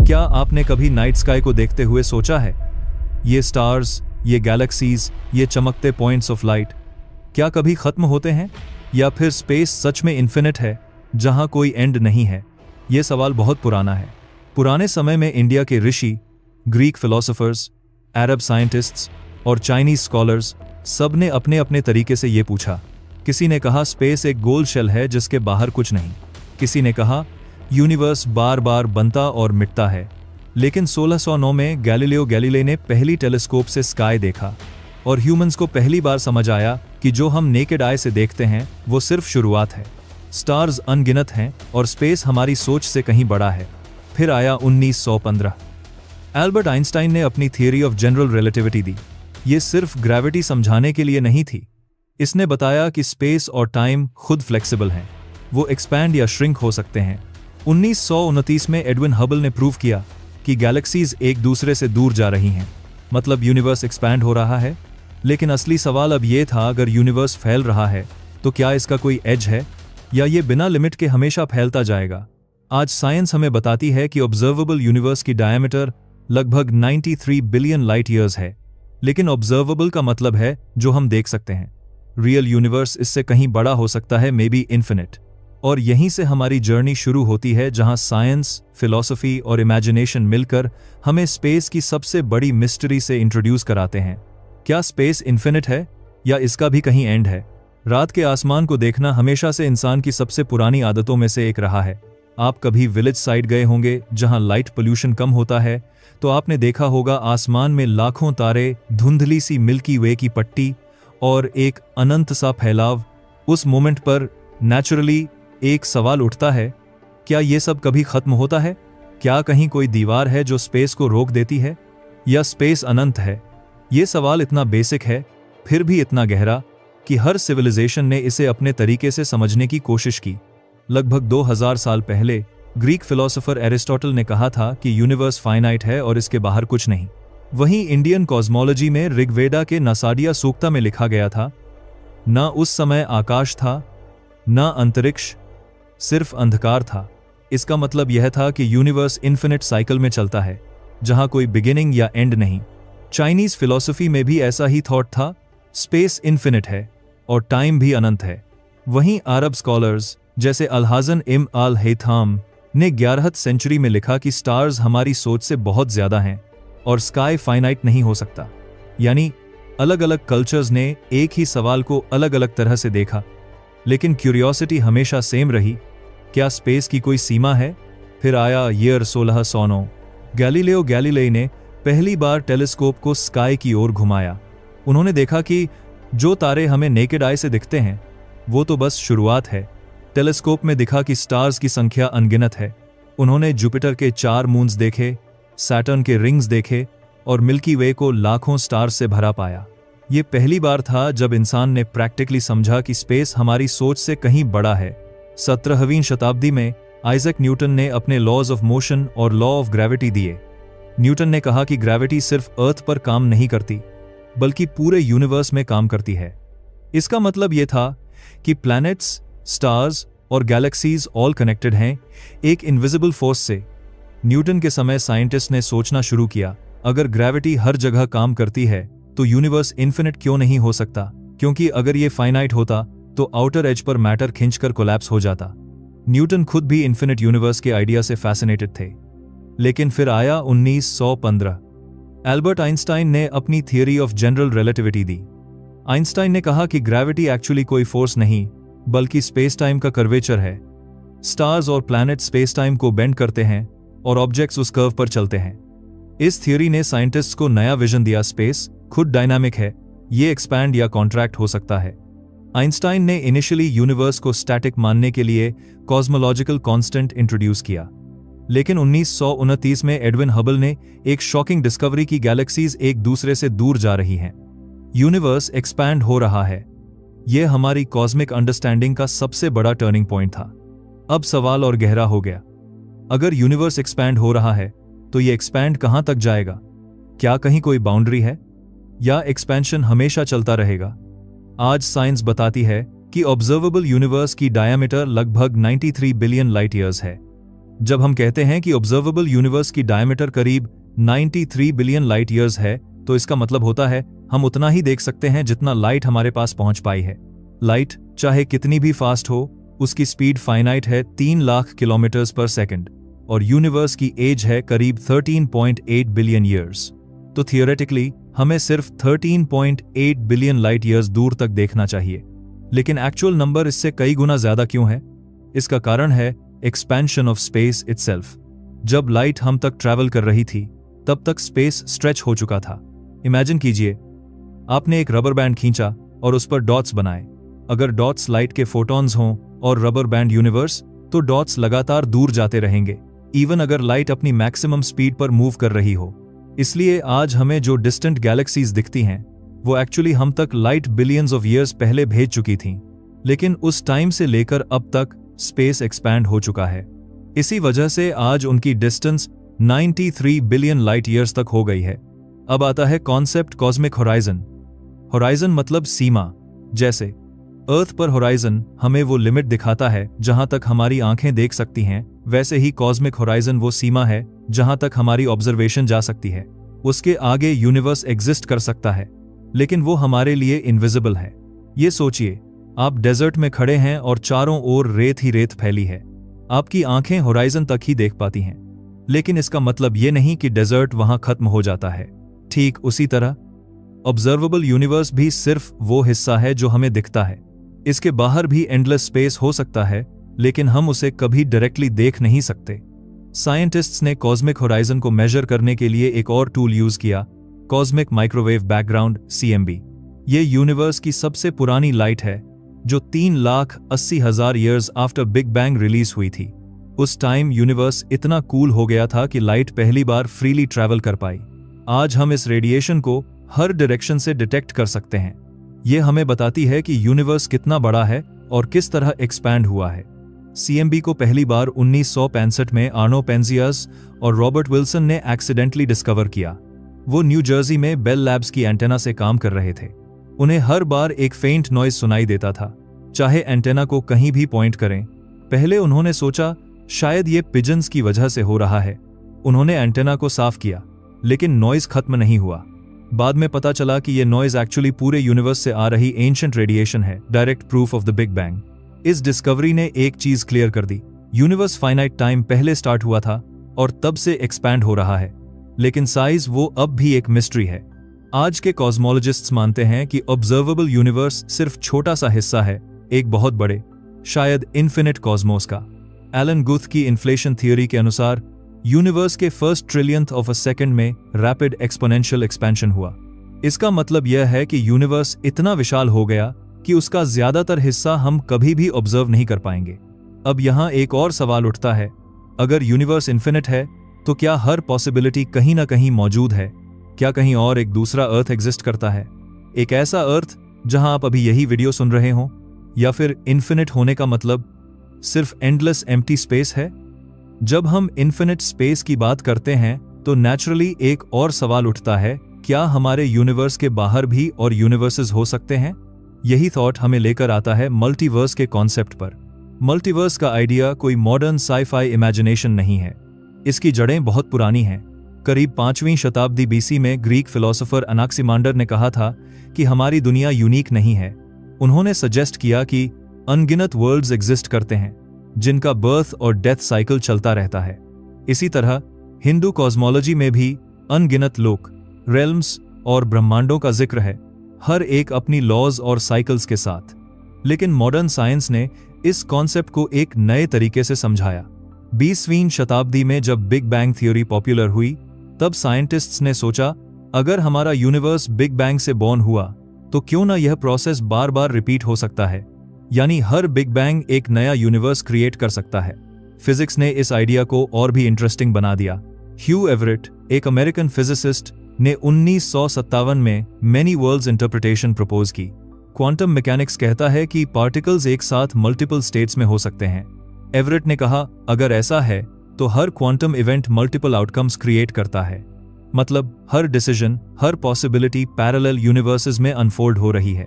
क्या आपने कभी नाइट स्काई को देखते हुए सोचा है, ये स्टार्स, ये गैलेक्सीज, ये चमकते पॉइंट्स ऑफ लाइट क्या कभी खत्म होते हैं, या फिर स्पेस सच में इन्फिनिट है जहां कोई एंड नहीं है? ये सवाल बहुत पुराना है। पुराने समय में इंडिया के ऋषि, ग्रीक फिलोसोफर्स, अरब साइंटिस्ट्स और चाइनीज स्कॉलर्स सब ने अपने अपने तरीके से ये पूछा। किसी ने कहा स्पेस एक गोल शेल है जिसके बाहर कुछ नहीं। किसी ने कहा यूनिवर्स बार बार बनता और मिटता है। लेकिन 1609 में गैलीलियो गैलीले ने पहली टेलीस्कोप से स्काई देखा और ह्यूमंस को पहली बार समझ आया कि जो हम नेकेड आई से देखते हैं वो सिर्फ शुरुआत है। स्टार्स अनगिनत हैं और स्पेस हमारी सोच से कहीं बड़ा है। फिर आया 1915। एल्बर्ट आइंस्टाइन ने अपनी थियरी ऑफ जनरल रिलेटिविटी दी। ये सिर्फ ग्रेविटी समझाने के लिए नहीं थी। इसने बताया कि स्पेस और टाइम खुद फ्लेक्सिबल हैं, वो एक्सपैंड या श्रिंक हो सकते हैं। 1929 में एडविन हबल ने प्रूव किया कि गैलेक्सीज एक दूसरे से दूर जा रही हैं, मतलब यूनिवर्स एक्सपैंड हो रहा है। लेकिन असली सवाल अब ये था, अगर यूनिवर्स फैल रहा है तो क्या इसका कोई एज है, या ये बिना लिमिट के हमेशा फैलता जाएगा? आज साइंस हमें बताती है कि ऑब्जर्वेबल यूनिवर्स की डायमीटर लगभग 93 बिलियन लाइट ईयर्स है। लेकिन ऑब्जर्वेबल का मतलब है जो हम देख सकते हैं। रियल यूनिवर्स इससे कहीं बड़ा हो सकता है, मे बी इन्फिनिट। और यहीं से हमारी जर्नी शुरू होती है, जहां साइंस, फिलॉसफी और इमेजिनेशन मिलकर हमें स्पेस की सबसे बड़ी मिस्ट्री से इंट्रोड्यूस कराते हैं। क्या स्पेस इन्फिनिट है, या इसका भी कहीं एंड है? रात के आसमान को देखना हमेशा से इंसान की सबसे पुरानी आदतों में से एक रहा है। आप कभी विलेज साइड गए होंगे जहां लाइट पोल्यूशन कम होता है, तो आपने देखा होगा आसमान में लाखों तारे, धुंधली सी मिल्की वे की पट्टी और एक अनंत सा फैलाव। उस मोमेंट पर नेचुरली एक सवाल उठता है, क्या ये सब कभी खत्म होता है? क्या कहीं कोई दीवार है जो स्पेस को रोक देती है, या स्पेस अनंत है? ये सवाल इतना बेसिक है, फिर भी इतना गहरा कि हर सिविलाइजेशन ने इसे अपने तरीके से समझने की कोशिश की। लगभग 2000 साल पहले ग्रीक फिलोसोफर एरिस्टोटल ने कहा था कि यूनिवर्स फाइनाइट है और इसके बाहर कुछ नहीं। वहीं इंडियन कॉस्मोलॉजी में ऋग्वेदा के नासाडिया सूक्ता में लिखा गया था, ना उस समय आकाश था, ना अंतरिक्ष, सिर्फ अंधकार था। इसका मतलब यह था कि यूनिवर्स इन्फिनिट साइकिल में चलता है, जहां कोई बिगिनिंग या एंड नहीं। चाइनीज फिलॉसफी में भी ऐसा ही थॉट था, स्पेस इन्फिनिट है और टाइम भी अनंत है। वहीं अरब स्कॉलर्स जैसे अल-हाज़न इब्न अल-हैथम ने 11वीं सेंचुरी में लिखा कि स्टार्स हमारी सोच से बहुत ज्यादा हैं और स्काई फाइनाइट नहीं हो सकता। यानी अलग अलग कल्चर्स ने एक ही सवाल को अलग अलग तरह से देखा, लेकिन क्यूरियोसिटी हमेशा सेम रही, क्या स्पेस की कोई सीमा है? फिर आया ईयर 1609। गैलीलियो गैलीले ने पहली बार टेलीस्कोप को स्काई की ओर घुमाया। उन्होंने देखा कि जो तारे हमें नेकेड आई से दिखते हैं वो तो बस शुरुआत है। टेलीस्कोप में दिखा कि स्टार्स की संख्या अनगिनत है। उन्होंने जुपिटर के 4 मून्स देखे, सैटर्न के रिंग्स देखे और मिल्की वे को लाखों स्टार्स से भरा पाया। ये पहली बार था जब इंसान ने प्रैक्टिकली समझा कि स्पेस हमारी सोच से कहीं बड़ा है। 17वीं शताब्दी में आइजैक न्यूटन ने अपने लॉज ऑफ मोशन और लॉ ऑफ ग्रेविटी दिए। न्यूटन ने कहा कि ग्रेविटी सिर्फ अर्थ पर काम नहीं करती, बल्कि पूरे यूनिवर्स में काम करती है। इसका मतलब यह था कि प्लैनेट्स, स्टार्स और गैलेक्सीज ऑल कनेक्टेड हैं एक इनविजिबल फोर्स से। न्यूटन के समय साइंटिस्ट ने सोचना शुरू किया, अगर ग्रेविटी हर जगह काम करती है तो यूनिवर्स इन्फिनिट क्यों नहीं हो सकता? क्योंकि अगर ये फाइनाइट होता तो आउटर एज पर मैटर खिंचकर कोलैप्स हो जाता। न्यूटन खुद भी इन्फिनिट यूनिवर्स के आइडिया से फैसिनेटेड थे। लेकिन फिर आया 1915। एल्बर्ट आइंस्टाइन ने अपनी थियरी ऑफ जनरल रिलेटिविटी दी। आइंस्टाइन ने कहा कि ग्रेविटी एक्चुअली कोई फोर्स नहीं, बल्कि स्पेस टाइम का कर्वेचर है। स्टार्स और प्लैनेट स्पेस टाइम को बेंड करते हैं और ऑब्जेक्ट्स उस कर्व पर चलते हैं। इस थियरी ने साइंटिस्ट्स को नया विजन दिया, स्पेस खुद डायनामिक है, ये एक्सपैंड या कॉन्ट्रैक्ट हो सकता है। आइंस्टाइन ने इनिशियली यूनिवर्स को स्टैटिक मानने के लिए कॉस्मोलॉजिकल कांस्टेंट इंट्रोड्यूस किया। लेकिन 1929 में एडविन हबल ने एक शॉकिंग डिस्कवरी की, गैलेक्सीज एक दूसरे से दूर जा रही हैं। यूनिवर्स एक्सपैंड हो रहा है। यह हमारी कॉस्मिक अंडरस्टैंडिंग का सबसे बड़ा टर्निंग पॉइंट था। अब सवाल और गहरा हो गया, अगर यूनिवर्स एक्सपैंड हो रहा है तो यह एक्सपैंड कहां तक जाएगा? क्या कहीं कोई बाउंड्री है, या एक्सपेंशन हमेशा चलता रहेगा? आज साइंस बताती है कि ऑब्जर्वेबल यूनिवर्स की डायमीटर लगभग 93 बिलियन लाइट ईयर्स है। जब हम कहते हैं कि ऑब्जर्वेबल यूनिवर्स की डायमीटर करीब 93 बिलियन लाइट ईयर्स है, तो इसका मतलब होता है हम उतना ही देख सकते हैं जितना लाइट हमारे पास पहुंच पाई है। लाइट चाहे कितनी भी फास्ट हो, उसकी स्पीड फाइनाइट है 3 लाख किलोमीटर्स पर सेकंड, और यूनिवर्स की एज है करीब 13.8 बिलियन ईयर्स। तो थियोरेटिकली हमें सिर्फ 13.8 बिलियन लाइट ईयर्स दूर तक देखना चाहिए, लेकिन एक्चुअल नंबर इससे कई गुना ज्यादा क्यों है? इसका कारण है एक्सपेंशन ऑफ स्पेस इटसेल्फ। जब लाइट हम तक ट्रैवल कर रही थी, तब तक स्पेस स्ट्रेच हो चुका था। इमेजिन कीजिए, आपने एक रबर बैंड खींचा और उस पर डॉट्स बनाए। अगर डॉट्स लाइट के फोटॉन्स हों और रबर बैंड यूनिवर्स, तो डॉट्स लगातार दूर जाते रहेंगे, इवन अगर लाइट अपनी मैक्सिमम स्पीड पर मूव कर रही हो। इसलिए आज हमें जो डिस्टेंट गैलेक्सीज दिखती हैं, वो एक्चुअली हम तक लाइट बिलियंस ऑफ ईयर्स पहले भेज चुकी थीं, लेकिन उस टाइम से लेकर अब तक स्पेस एक्सपैंड हो चुका है। इसी वजह से आज उनकी डिस्टेंस 93 बिलियन लाइट ईयर्स तक हो गई है। अब आता है कॉन्सेप्ट कॉस्मिक होराइजन। होराइजन मतलब सीमा। जैसे अर्थ पर होराइजन हमें वो लिमिट दिखाता है जहां तक हमारी आंखें देख सकती हैं, वैसे ही कॉस्मिक होराइजन वो सीमा है जहां तक हमारी ऑब्जर्वेशन जा सकती है। उसके आगे यूनिवर्स एग्जिस्ट कर सकता है, लेकिन वो हमारे लिए इनविजिबल है। ये सोचिए, आप डेजर्ट में खड़े हैं और चारों ओर रेत ही रेत फैली है। आपकी आंखें होराइजन तक ही देख पाती हैं, लेकिन इसका मतलब ये नहीं कि डेजर्ट वहां खत्म हो जाता है। ठीक उसी तरह ऑब्जर्वेबल यूनिवर्स भी सिर्फ वो हिस्सा है जो हमें दिखता है। इसके बाहर भी एंडलेस स्पेस हो सकता है, लेकिन हम उसे कभी डायरेक्टली देख नहीं सकते। साइंटिस्ट्स ने कॉस्मिक होराइजन को मेजर करने के लिए एक और टूल यूज किया, कॉस्मिक माइक्रोवेव बैकग्राउंड (CMB). ये यूनिवर्स की सबसे पुरानी लाइट है, जो 3,80,000 years after big bang release हुई थी। उस टाइम यूनिवर्स इतना कूल हो गया था कि लाइट पहली बार फ्रीली ट्रैवल कर पाई। आज हम इस रेडिएशन को हर डायरेक्शन से डिटेक्ट कर सकते हैं। यह हमें बताती है कि यूनिवर्स कितना बड़ा है और किस तरह एक्सपैंड हुआ है। CMB को पहली बार 1965 में आर्नो पेंजियस और रॉबर्ट विल्सन ने एक्सीडेंटली डिस्कवर किया। वो न्यू जर्सी में बेल लैब्स की एंटेना से काम कर रहे थे। उन्हें हर बार एक फेंट नॉइज सुनाई देता था, चाहे एंटेना को कहीं भी पॉइंट करें। पहले उन्होंने सोचा शायद ये पिजन्स की वजह से हो रहा है। उन्होंने एंटेना को साफ किया, लेकिन नॉइज खत्म नहीं हुआ। बाद में पता चला कि ये नॉइज एक्चुअली पूरे यूनिवर्स से आ रही एंशिएंट रेडिएशन है, direct proof of the big bang. इस डिस्कवरी ने एक चीज क्लियर कर दी, यूनिवर्स फाइनाइट टाइम पहले स्टार्ट हुआ था और तब से एक्सपैंड हो रहा है, लेकिन साइज वो अब भी एक मिस्ट्री है। आज के कॉस्मोलॉजिस्ट्स मानते हैं कि ऑब्जर्वेबल यूनिवर्स सिर्फ छोटा सा हिस्सा है एक बहुत बड़े, शायद इन्फिनिट कॉस्मोस का। एलन गुथ की इन्फ्लेशन थियोरी के अनुसार यूनिवर्स के फर्स्ट ट्रिलियंथ ऑफ अ सेकंड में रैपिड एक्सपोनेंशियल एक्सपेंशन हुआ। इसका मतलब यह है कि यूनिवर्स इतना विशाल हो गया कि उसका ज्यादातर हिस्सा हम कभी भी ऑब्जर्व नहीं कर पाएंगे। अब यहां एक और सवाल उठता है, अगर यूनिवर्स इन्फिनिट है तो क्या हर पॉसिबिलिटी कहीं ना कहीं मौजूद है? क्या कहीं और एक दूसरा अर्थ एग्जिस्ट करता है? एक ऐसा अर्थ जहां आप अभी यही वीडियो सुन रहे हो? या फिर इन्फिनिट होने का मतलब सिर्फ एंडलेस एम्प्टी स्पेस है? जब हम इन्फिनिट स्पेस की बात करते हैं तो नेचुरली एक और सवाल उठता है, क्या हमारे यूनिवर्स के बाहर भी और यूनिवर्सेस हो सकते हैं? यही थॉट हमें लेकर आता है मल्टीवर्स के कॉन्सेप्ट पर। मल्टीवर्स का आइडिया कोई मॉडर्न साई-फाई इमेजिनेशन नहीं है। इसकी जड़ें बहुत पुरानी हैं। करीब 5वीं शताब्दी BC में ग्रीक फिलोसोफर अनाक्सिमांडर ने कहा था कि हमारी दुनिया यूनिक नहीं है। उन्होंने सजेस्ट किया कि अनगिनत वर्ल्ड्स एग्जिस्ट करते हैं, जिनका बर्थ और डेथ साइकिल चलता रहता है। इसी तरह हिंदू कॉस्मोलॉजी में भी अनगिनत लोक, रेल्म्स और ब्रह्मांडों का जिक्र है, हर एक अपनी लॉज और साइकिल्स के साथ। लेकिन मॉडर्न साइंस ने इस कॉन्सेप्ट को एक नए तरीके से समझाया। 20वीं शताब्दी में जब बिग बैंग थ्योरी पॉपुलर हुई, तब साइंटिस्ट्स ने सोचा, अगर हमारा यूनिवर्स बिग बैंग से बॉर्न हुआ तो क्यों ना यह प्रोसेस बार बार रिपीट हो सकता है, यानी हर बिग बैंग एक नया यूनिवर्स क्रिएट कर सकता है। फिजिक्स ने इस आइडिया को और भी इंटरेस्टिंग बना दिया। ह्यू एवरेट, एक अमेरिकन फिजिसिस्ट, ने 1957 में मेनी वर्ल्ड्स इंटरप्रिटेशन प्रपोज की। क्वांटम मैकेनिक्स कहता है कि पार्टिकल्स एक साथ मल्टीपल स्टेट्स में हो सकते हैं। एवरेट ने कहा, अगर ऐसा है तो हर quantum event multiple outcomes create करता है, मतलब हर डिसीजन, हर पॉसिबिलिटी पैरेलल यूनिवर्सेस में अनफोल्ड हो रही है।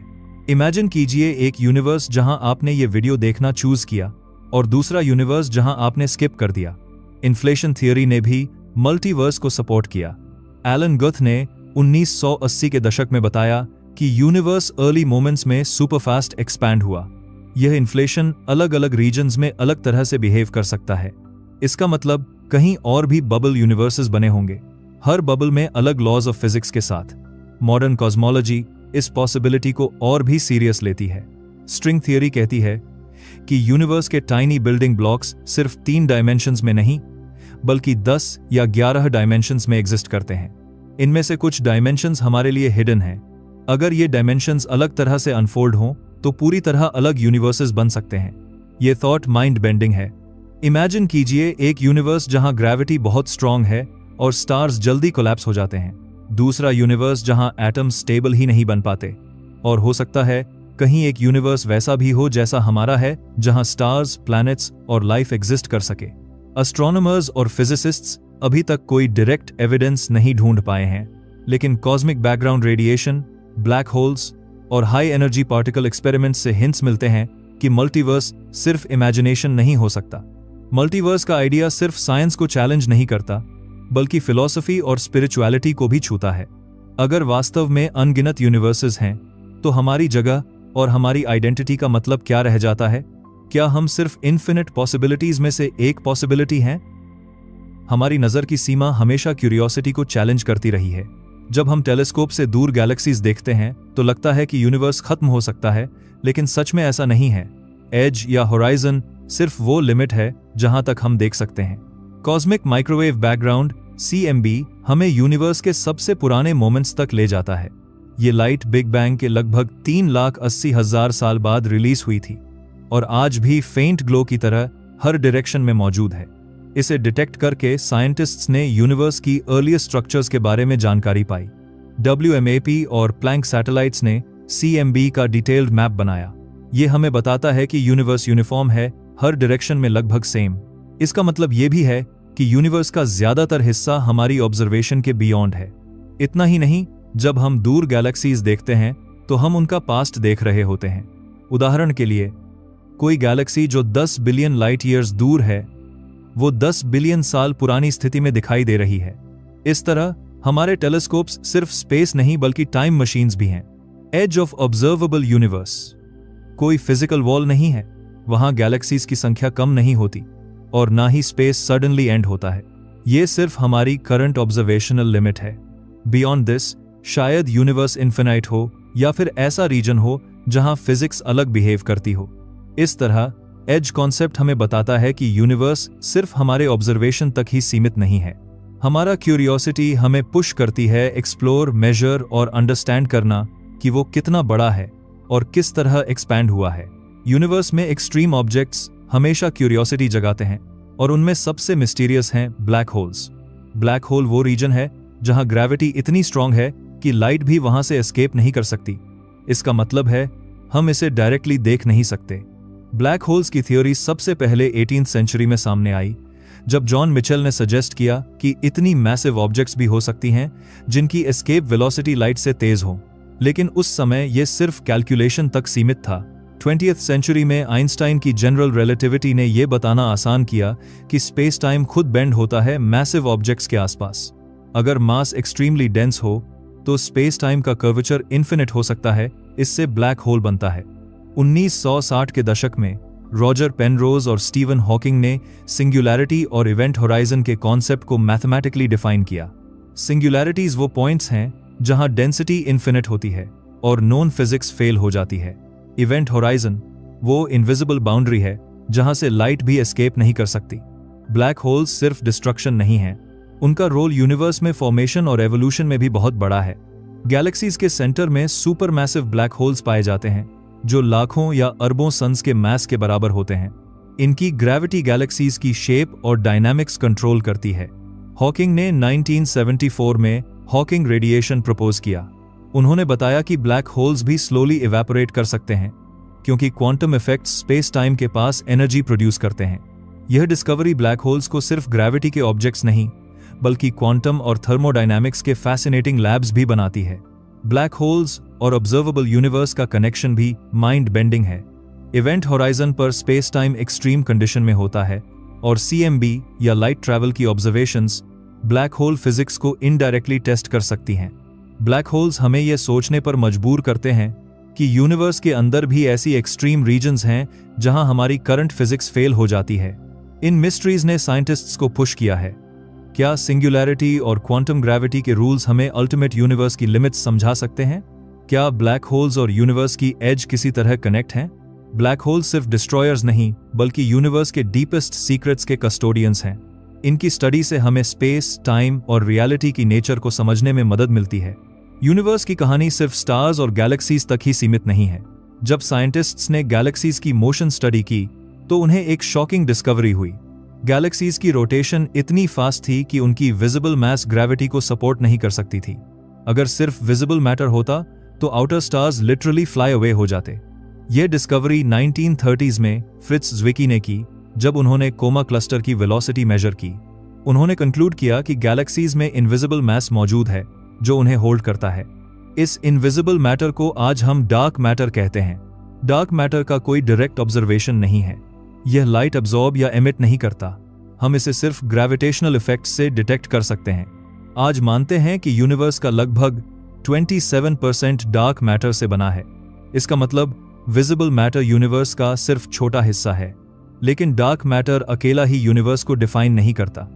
इमेजिन कीजिए एक यूनिवर्स जहां आपने ये वीडियो देखना चूज किया और दूसरा यूनिवर्स जहां आपने स्किप कर दिया। इन्फ्लेशन थियरी ने भी मल्टीवर्स को सपोर्ट किया। एलन गुथ ने 1980 के दशक में बताया कि यूनिवर्स अर्ली मोमेंट्स में सुपरफास्ट एक्सपैंड हुआ। यह इन्फ्लेशन अलग अलग रीजन्स में अलग तरह से बिहेव कर सकता है। इसका मतलब कहीं और भी बबल यूनिवर्सेस बने होंगे, हर बबल में अलग लॉज ऑफ फिजिक्स के साथ। मॉडर्न कॉस्मोलॉजी इस पॉसिबिलिटी को और भी सीरियस लेती है। स्ट्रिंग थियरी कहती है कि यूनिवर्स के टाइनी बिल्डिंग ब्लॉक्स सिर्फ 3 डायमेंशंस में नहीं बल्कि 10 या 11 डायमेंशंस में एग्जिस्ट करते हैं। इनमें से कुछ डायमेंशंस हमारे लिए हिडन हैं। अगर ये डायमेंशंस अलग तरह से अनफोल्ड हों तो पूरी तरह अलग यूनिवर्सेस बन सकते हैं। ये थॉट माइंड बेंडिंग है। इमेजिन कीजिए एक यूनिवर्स जहां ग्रेविटी बहुत स्ट्रांग है और स्टार्स जल्दी कोलैप्स हो जाते हैं। दूसरा यूनिवर्स जहां एटम्स स्टेबल ही नहीं बन पाते। और हो सकता है कहीं एक यूनिवर्स वैसा भी हो जैसा हमारा है, जहां स्टार्स, प्लैनेट्स और लाइफ एग्जिस्ट कर सके। एस्ट्रोनॉमर्स और फिजिसिस्ट्स अभी तक कोई डायरेक्ट एविडेंस नहीं ढूंढ पाए हैं, लेकिन cosmic background radiation, black holes और हाई एनर्जी पार्टिकल एक्सपेरिमेंट्स से हिंट्स मिलते हैं कि मल्टीवर्स सिर्फ इमेजिनेशन नहीं हो सकता। मल्टीवर्स का आइडिया सिर्फ साइंस को चैलेंज नहीं करता बल्कि फिलॉसफी और स्पिरिचुअलिटी को भी छूता है। अगर वास्तव में अनगिनत यूनिवर्सेस हैं तो हमारी जगह और हमारी आइडेंटिटी का मतलब क्या रह जाता है? क्या हम सिर्फ इन्फिनिट पॉसिबिलिटीज में से एक पॉसिबिलिटी हैं? हमारी नजर की सीमा हमेशा क्यूरियोसिटी को चैलेंज करती रही है। जब हम टेलीस्कोप से दूर गैलेक्सीज देखते हैं तो लगता है कि यूनिवर्स खत्म हो सकता है, लेकिन सच में ऐसा नहीं है। एज या होराइजन सिर्फ वो लिमिट है जहां तक हम देख सकते हैं। कॉस्मिक माइक्रोवेव बैकग्राउंड CMB हमें यूनिवर्स के सबसे पुराने मोमेंट्स तक ले जाता है। ये लाइट बिग बैंग के लगभग 3,80,000 साल बाद रिलीज हुई थी और आज भी फेंट ग्लो की तरह हर डायरेक्शन में मौजूद है। इसे डिटेक्ट करके साइंटिस्ट्स ने यूनिवर्स की अर्लीस्ट स्ट्रक्चर्स के बारे में जानकारी पाई। WMAP और प्लैंक सैटेलाइट्स ने CMB का डिटेल्ड मैप बनाया। ये हमें बताता है कि यूनिवर्स यूनिफॉर्म है, हर डायरेक्शन में लगभग सेम। इसका मतलब ये भी है कि यूनिवर्स का ज्यादातर हिस्सा हमारी ऑब्जर्वेशन के बियॉन्ड है। इतना ही नहीं, जब हम दूर गैलेक्सीज देखते हैं तो हम उनका पास्ट देख रहे होते हैं। उदाहरण के लिए, कोई गैलेक्सी जो 10 बिलियन लाइट ईयर्स दूर है वो 10 बिलियन साल पुरानी स्थिति में दिखाई दे रही है। इस तरह हमारे टेलीस्कोप्स सिर्फ स्पेस नहीं बल्कि टाइम मशीन्स भी हैं। एज ऑफ ऑब्जर्वेबल यूनिवर्स कोई फिजिकल वॉल नहीं है, वहां गैलेक्सीज की संख्या कम नहीं होती और ना ही स्पेस सडनली एंड होता है। ये सिर्फ हमारी करंट ऑब्जर्वेशनल लिमिट है। बियॉन्ड दिस शायद यूनिवर्स इन्फिनाइट हो या फिर ऐसा रीजन हो जहां फिजिक्स अलग बिहेव करती हो। इस तरह एज कॉन्सेप्ट हमें बताता है कि यूनिवर्स सिर्फ हमारे ऑब्जर्वेशन तक ही सीमित नहीं है। हमारा क्यूरियोसिटी हमें पुश करती है एक्सप्लोर, मेजर और अंडरस्टैंड करना कि वो कितना बड़ा है और किस तरह एक्सपैंड हुआ है। यूनिवर्स में एक्सट्रीम ऑब्जेक्ट्स हमेशा क्यूरियोसिटी जगाते हैं और उनमें सबसे मिस्टीरियस हैं ब्लैक होल्स। ब्लैक होल वो रीजन है जहां ग्रेविटी इतनी स्ट्रांग है कि लाइट भी वहां से एस्केप नहीं कर सकती। इसका मतलब है हम इसे डायरेक्टली देख नहीं सकते। ब्लैक होल्स की थ्योरी सबसे पहले 18th सेंचुरी में सामने आई, जब जॉन मिचेल ने सजेस्ट किया कि इतनी मैसिव ऑब्जेक्ट्स भी हो सकती हैं जिनकी एस्केप वेलोसिटी लाइट से तेज हो। लेकिन उस समय यह सिर्फ कैलकुलेशन तक सीमित था। 20th सेंचुरी में आइंस्टाइन की जनरल रिलेटिविटी ने यह बताना आसान किया कि स्पेस टाइम खुद बेंड होता है मैसिव ऑब्जेक्ट्स के आसपास। अगर मास एक्सट्रीमली डेंस हो तो स्पेस टाइम का कर्वेचर इन्फिनिट हो सकता है, इससे ब्लैक होल बनता है। 1960 के दशक में रॉजर पेनरोज और स्टीवन हॉकिंग ने सिंगुलैरिटी और इवेंट होराइजन के कॉन्सेप्ट को मैथमेटिकली डिफाइन किया। सिंगुलैरिटीज वो पॉइंट्स हैं जहां डेंसिटी इन्फिनिट होती है और नॉन फिजिक्स फेल हो जाती है। इवेंट होराइजन वो इनविजिबल बाउंड्री है जहां से लाइट भी एस्केप नहीं कर सकती। ब्लैक होल्स सिर्फ डिस्ट्रक्शन नहीं है, उनका रोल यूनिवर्स में फॉर्मेशन और एवोल्यूशन में भी बहुत बड़ा है। गैलेक्सीज के सेंटर में सुपर मैसिव ब्लैक होल्स पाए जाते हैं जो लाखों या अरबों सन्स के मास के बराबर होते हैं। इनकी ग्रेविटी गैलेक्सीज की शेप और डायनामिक्स कंट्रोल करती है। हॉकिंग ने 1974 में हॉकिंग रेडिएशन प्रपोज किया। उन्होंने बताया कि ब्लैक होल्स भी स्लोली इवेपोरेट कर सकते हैं क्योंकि क्वांटम इफेक्ट्स स्पेस टाइम के पास एनर्जी प्रोड्यूस करते हैं। यह डिस्कवरी ब्लैक होल्स को सिर्फ ग्रेविटी के ऑब्जेक्ट्स नहीं बल्कि क्वांटम और थर्मोडायनामिक्स के फैसिनेटिंग लैब्स भी बनाती है। ब्लैक होल्स और ऑब्जर्वेबल यूनिवर्स का कनेक्शन भी माइंड बेंडिंग है। इवेंट होराइजन पर स्पेस टाइम एक्सट्रीम कंडीशन में होता है और CMB या लाइट ट्रैवल की ऑब्जर्वेशंस ब्लैक होल फिजिक्स को इनडायरेक्टली टेस्ट कर सकती हैं। ब्लैक होल्स हमें यह सोचने पर मजबूर करते हैं कि यूनिवर्स के अंदर भी ऐसी एक्सट्रीम रीजन्स हैं जहां हमारी करंट फिजिक्स फेल हो जाती है। इन मिस्ट्रीज ने साइंटिस्ट्स को पुश किया है। क्या सिंगुलैरिटी और क्वांटम ग्रेविटी के रूल्स हमें अल्टीमेट यूनिवर्स की लिमिट्स समझा सकते हैं? क्या ब्लैक होल्स और यूनिवर्स की एज किसी तरह कनेक्ट हैं? ब्लैक होल्स सिर्फ डिस्ट्रॉयर्स नहीं बल्कि यूनिवर्स के डीपेस्ट सीक्रेट्स के कस्टोडियंस हैं। इनकी स्टडी से हमें स्पेस, टाइम और रियलिटी की नेचर को समझने में मदद मिलती है। यूनिवर्स की कहानी सिर्फ स्टार्स और गैलेक्सीज तक ही सीमित नहीं है। जब साइंटिस्ट्स ने गैलेक्सीज की मोशन स्टडी की तो उन्हें एक शॉकिंग डिस्कवरी हुई। गैलेक्सीज की रोटेशन इतनी फास्ट थी कि उनकी विजिबल मास ग्रेविटी को सपोर्ट नहीं कर सकती थी। अगर सिर्फ विजिबल मैटर होता तो outer stars literally fly away हो जाते। यह डिस्कवरी 1930s में फ्रिट्ज ज्विकी ने की जब उन्होंने कोमा क्लस्टर की वेलोसिटी मेजर की। उन्होंने कंक्लूड किया कि गैलेक्सीज में इनविजिबल मास मौजूद है जो उन्हें होल्ड करता है। इस इनविजिबल मैटर को आज हम डार्क मैटर कहते हैं। डार्क मैटर का कोई डायरेक्ट ऑब्जर्वेशन नहीं है। यह लाइट अब्सॉर्ब या एमिट नहीं करता। हम इसे सिर्फ ग्रेविटेशनल इफेक्ट से डिटेक्ट कर सकते हैं। आज मानते हैं कि यूनिवर्स का लगभग 27% डार्क मैटर से बना है। इसका मतलब विजिबल मैटर यूनिवर्स का सिर्फ छोटा हिस्सा है। लेकिन डार्क मैटर अकेला ही यूनिवर्स को डिफाइन नहीं करता।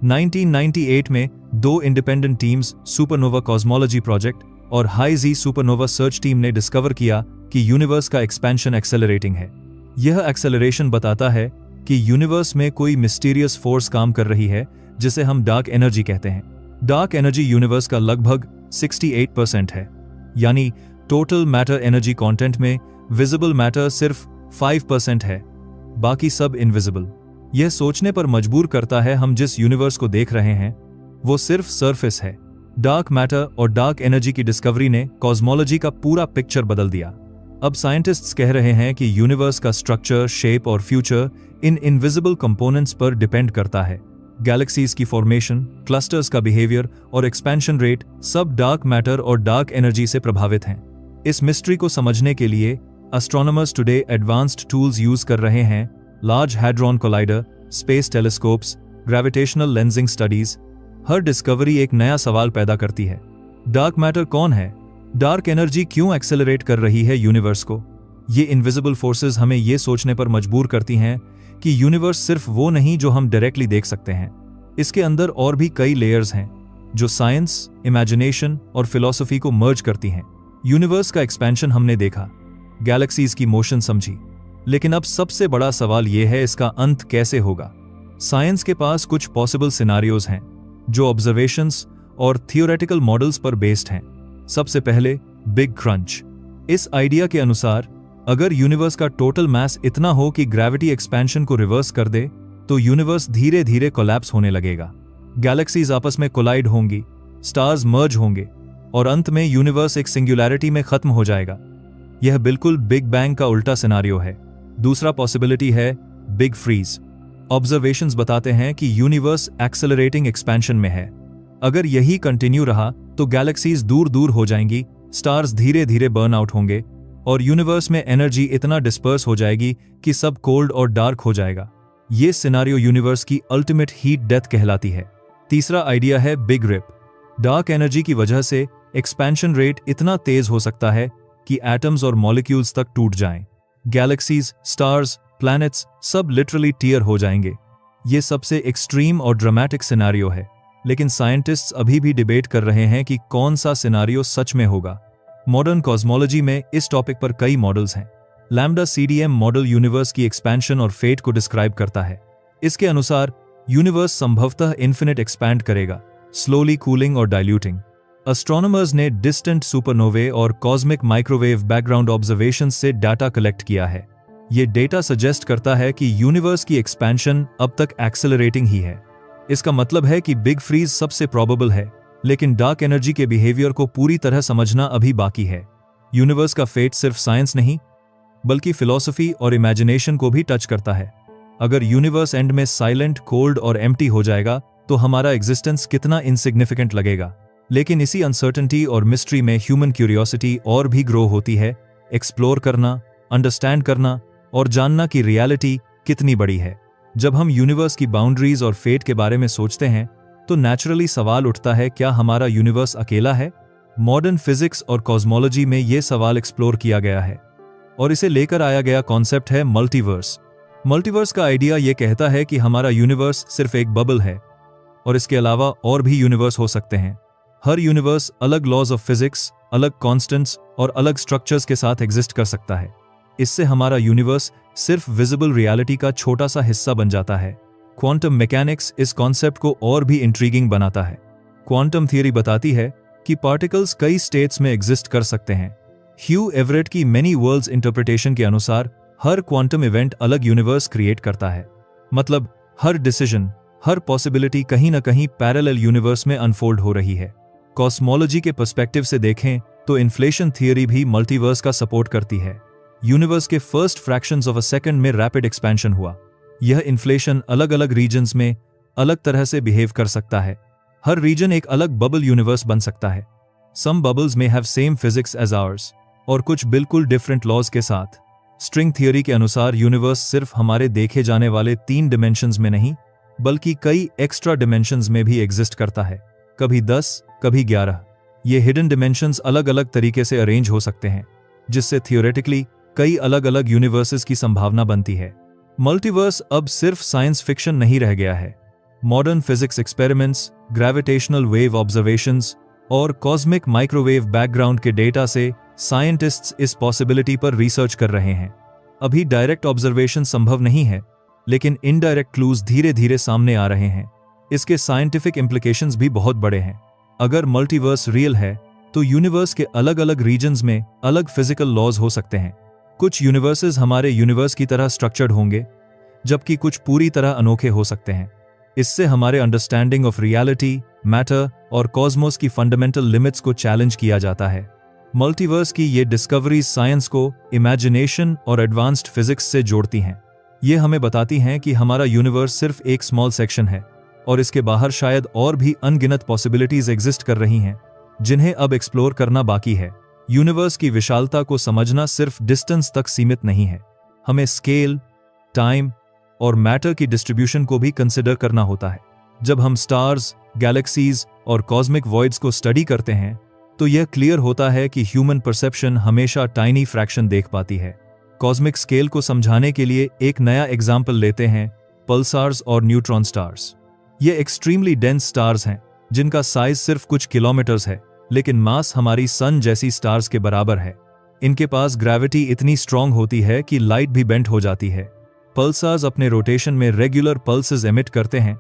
1998 में 2 independent teams, supernova cosmology project और हाई जी सुपरनोवा सर्च टीम ने डिस्कवर किया कि यूनिवर्स का एक्सपेंशन एक्सेलरेटिंग है। यह एक्सेलरेशन बताता है कि यूनिवर्स में कोई मिस्टीरियस फोर्स काम कर रही है जिसे हम डार्क एनर्जी कहते हैं। डार्क एनर्जी यूनिवर्स का लगभग 68% है, यानी टोटल मैटर एनर्जी कंटेंट में विजिबल मैटर सिर्फ 5% है, बाकी सब इनविजिबल। यह सोचने पर मजबूर करता है हम जिस यूनिवर्स को देख रहे हैं वो सिर्फ सरफेस है। डार्क मैटर और डार्क एनर्जी की डिस्कवरी ने कॉस्मोलॉजी का पूरा पिक्चर बदल दिया। अब साइंटिस्ट्स कह रहे हैं कि यूनिवर्स का स्ट्रक्चर, शेप और फ्यूचर इन इनविजिबल कंपोनेंट्स पर डिपेंड करता है। गैलेक्सीज की फॉर्मेशन, क्लस्टर्स का बिहेवियर और एक्सपेंशन रेट सब डार्क मैटर और डार्क एनर्जी से प्रभावित हैं। इस मिस्ट्री को समझने के लिए astronomers today advanced tools use कर रहे हैं। Large hadron collider, space telescopes, gravitational lensing studies. हर डिस्कवरी एक नया सवाल पैदा करती है। डार्क मैटर कौन है? डार्क एनर्जी क्यों एक्सेलरेट कर रही है यूनिवर्स को? ये इनविजिबल फोर्सेस हमें ये सोचने पर मजबूर करती हैं कि यूनिवर्स सिर्फ वो नहीं जो हम डायरेक्टली देख सकते हैं। इसके अंदर और भी कई लेयर्स हैं जो साइंस, इमेजिनेशन और फिलॉसफी को मर्ज करती हैं। यूनिवर्स का एक्सपेंशन हमने देखा, गैलेक्सीज की मोशन समझी, लेकिन अब सबसे बड़ा सवाल यह है इसका अंत कैसे होगा। साइंस के पास कुछ पॉसिबल सिनारियोज हैं जो ऑब्जर्वेशंस और थियोरेटिकल मॉडल्स पर बेस्ड हैं। सबसे पहले बिग क्रंच। इस आइडिया के अनुसार अगर यूनिवर्स का टोटल मास इतना हो कि ग्रेविटी एक्सपेंशन को रिवर्स कर दे तो यूनिवर्स धीरे धीरे कोलैप्स होने लगेगा। गैलेक्सीज आपस में कोलाइड होंगी, स्टार्स मर्ज होंगे और अंत में यूनिवर्स एक सिंगुलैरिटी में खत्म हो जाएगा। यह बिल्कुल बिग बैंग का उल्टा सिनारियो है। दूसरा पॉसिबिलिटी है बिग फ्रीज। ऑब्जर्वेशंस बताते हैं कि यूनिवर्स एक्सेलरेटिंग एक्सपेंशन में है। अगर यही कंटिन्यू रहा तो गैलेक्सीज दूर दूर हो जाएंगी, स्टार्स धीरे धीरे बर्न आउट होंगे और यूनिवर्स में एनर्जी इतना डिस्पर्स हो जाएगी कि सब कोल्ड और डार्क हो जाएगा। ये सिनारियो यूनिवर्स की अल्टीमेट हीट डेथ कहलाती है। तीसरा आइडिया है बिग रिप। डार्क एनर्जी की वजह से एक्सपेंशन रेट इतना तेज हो सकता है कि एटम्स और मॉलिक्यूल्स तक टूट जाएं। गैलेक्सीज, स्टार्स, प्लैनेट्स सब लिटरली टीयर हो जाएंगे। ये सबसे एक्सट्रीम और ड्रामेटिक सिनारियो है, लेकिन साइंटिस्ट्स अभी भी डिबेट कर रहे हैं कि कौन सा सिनारियो सच में होगा। मॉडर्न कॉस्मोलॉजी में इस टॉपिक पर कई मॉडल्स हैं। लैम्डा CDM मॉडल यूनिवर्स की एक्सपेंशन और फेट को डिस्क्राइब करता है। इसके अनुसार यूनिवर्स संभवतः इन्फिनिट एक्सपैंड करेगा, स्लोली कूलिंग और डाइल्यूटिंग। एस्ट्रोनॉमर्स ने डिस्टेंट सुपरनोवे और कॉस्मिक माइक्रोवेव बैकग्राउंड ऑब्जर्वेशंस से डाटा कलेक्ट किया है। ये डेटा सजेस्ट करता है कि यूनिवर्स की एक्सपेंशन अब तक एक्सेलरेटिंग ही है। इसका मतलब है कि बिग फ्रीज सबसे प्रोबेबल है, लेकिन डार्क एनर्जी के बिहेवियर को पूरी तरह समझना अभी बाकी है। यूनिवर्स का फेट सिर्फ साइंस नहीं बल्कि फिलॉसफी और इमेजिनेशन को भी टच करता है। अगर यूनिवर्स एंड में साइलेंट, कोल्ड और एम्प्टी हो जाएगा तो हमारा एग्जिस्टेंस कितना इनसिग्निफिकेंट लगेगा। लेकिन इसी अनसर्टेनिटी और मिस्ट्री में ह्यूमन क्यूरियोसिटी और भी ग्रो होती है। एक्सप्लोर करना, अंडरस्टैंड करना और जानना कि रियलिटी कितनी बड़ी है। जब हम यूनिवर्स की बाउंड्रीज और फेट के बारे में सोचते हैं तो नेचुरली सवाल उठता है, क्या हमारा यूनिवर्स अकेला है? मॉडर्न फिजिक्स और कॉस्मोलॉजी में यह सवाल एक्सप्लोर किया गया है और इसे लेकर आया गया कॉन्सेप्ट है मल्टीवर्स। मल्टीवर्स का आइडिया यह कहता है कि हमारा यूनिवर्स सिर्फ एक बबल है और इसके अलावा और भी यूनिवर्स हो सकते हैं। हर यूनिवर्स अलग लॉज ऑफ फिजिक्स, अलग कॉन्स्टेंट्स और अलग स्ट्रक्चर्स के साथ एग्जिस्ट कर सकता है। इससे हमारा यूनिवर्स सिर्फ विजिबल रियलिटी का छोटा सा हिस्सा बन जाता है। क्वांटम मैकेनिक्स इस कॉन्सेप्ट को और भी इंट्रीगिंग बनाता है। क्वांटम थियरी बताती है कि पार्टिकल्स कई स्टेट्स में एग्जिस्ट कर सकते हैं। ह्यू एवरेट की मेनी वर्ल्ड्स इंटरप्रिटेशन के अनुसार हर क्वांटम इवेंट अलग यूनिवर्स क्रिएट करता है। मतलब हर डिसीजन, हर पॉसिबिलिटी कहीं ना कहीं पैरेलल यूनिवर्स में अनफोल्ड हो रही है। कॉस्मोलॉजी के पर्सपेक्टिव से देखें तो इन्फ्लेशन थियरी भी मल्टीवर्स का सपोर्ट करती है। यूनिवर्स के first fractions of a second में रैपिड एक्सपेंशन हुआ। यह इन्फ्लेशन अलग अलग रीजन्स में अलग तरह से बिहेव कर सकता है। हर रीजन एक अलग बबल यूनिवर्स बन सकता है। सम बबल्स में have same physics as ours और कुछ बिल्कुल डिफरेंट लॉज के साथ। स्ट्रिंग थियरी के अनुसार यूनिवर्स सिर्फ हमारे देखे जाने वाले 3 डिमेंशंस में नहीं बल्कि कई एक्स्ट्रा डिमेंशंस में भी एग्जिस्ट करता है, कभी 10, कभी 11। ये हिडन डिमेंशंस अलग अलग तरीके से अरेंज हो सकते हैं, जिससे थियोरेटिकली कई अलग अलग यूनिवर्सेस की संभावना बनती है। मल्टीवर्स अब सिर्फ साइंस फिक्शन नहीं रह गया है। Modern physics experiments, gravitational wave observations और कॉस्मिक माइक्रोवेव बैकग्राउंड के डेटा से साइंटिस्ट्स इस पॉसिबिलिटी पर रिसर्च कर रहे हैं। अभी डायरेक्ट ऑब्जर्वेशन संभव नहीं है, लेकिन इनडायरेक्ट क्लूज धीरे धीरे सामने आ रहे हैं। इसके साइंटिफिक इम्प्लीकेशंस भी बहुत बड़े हैं। अगर मल्टीवर्स रियल है तो यूनिवर्स के अलग अलग रीजन्स में अलग फिजिकल लॉज हो सकते हैं। कुछ यूनिवर्सेस हमारे यूनिवर्स की तरह स्ट्रक्चर्ड होंगे, जबकि कुछ पूरी तरह अनोखे हो सकते हैं। इससे हमारे अंडरस्टैंडिंग ऑफ रियलिटी, मैटर और कॉस्मोस की फंडामेंटल लिमिट्स को चैलेंज किया जाता है। मल्टीवर्स की ये डिस्कवरीज साइंस को इमेजिनेशन और एडवांस्ड फिजिक्स से जोड़ती हैं। ये हमें बताती हैं कि हमारा यूनिवर्स सिर्फ एक स्मॉल सेक्शन है और इसके बाहर शायद और भी अनगिनत पॉसिबिलिटीज एग्जिस्ट कर रही हैं, जिन्हें अब एक्सप्लोर करना बाकी है। यूनिवर्स की विशालता को समझना सिर्फ डिस्टेंस तक सीमित नहीं है। हमें स्केल, टाइम और मैटर की डिस्ट्रीब्यूशन को भी कंसिडर करना होता है। जब हम स्टार्स, गैलेक्सीज और कॉस्मिक वॉइड्स को स्टडी करते हैं तो यह क्लियर होता है कि ह्यूमन परसेप्शन हमेशा टाइनी फ्रैक्शन देख पाती है। कॉस्मिक स्केल को समझाने के लिए एक नया एग्जाम्पल लेते हैं, पल्सार्स और न्यूट्रॉन स्टार्स। ये एक्सट्रीमली डेंस स्टार्स हैं जिनका साइज सिर्फ कुछ किलोमीटर्स है, लेकिन मास हमारी सन जैसी स्टार्स के बराबर है। इनके पास ग्रेविटी इतनी स्ट्रांग होती है कि लाइट भी बेंट हो जाती है। पल्सार्स अपने रोटेशन में रेगुलर पल्सेस एमिट करते हैं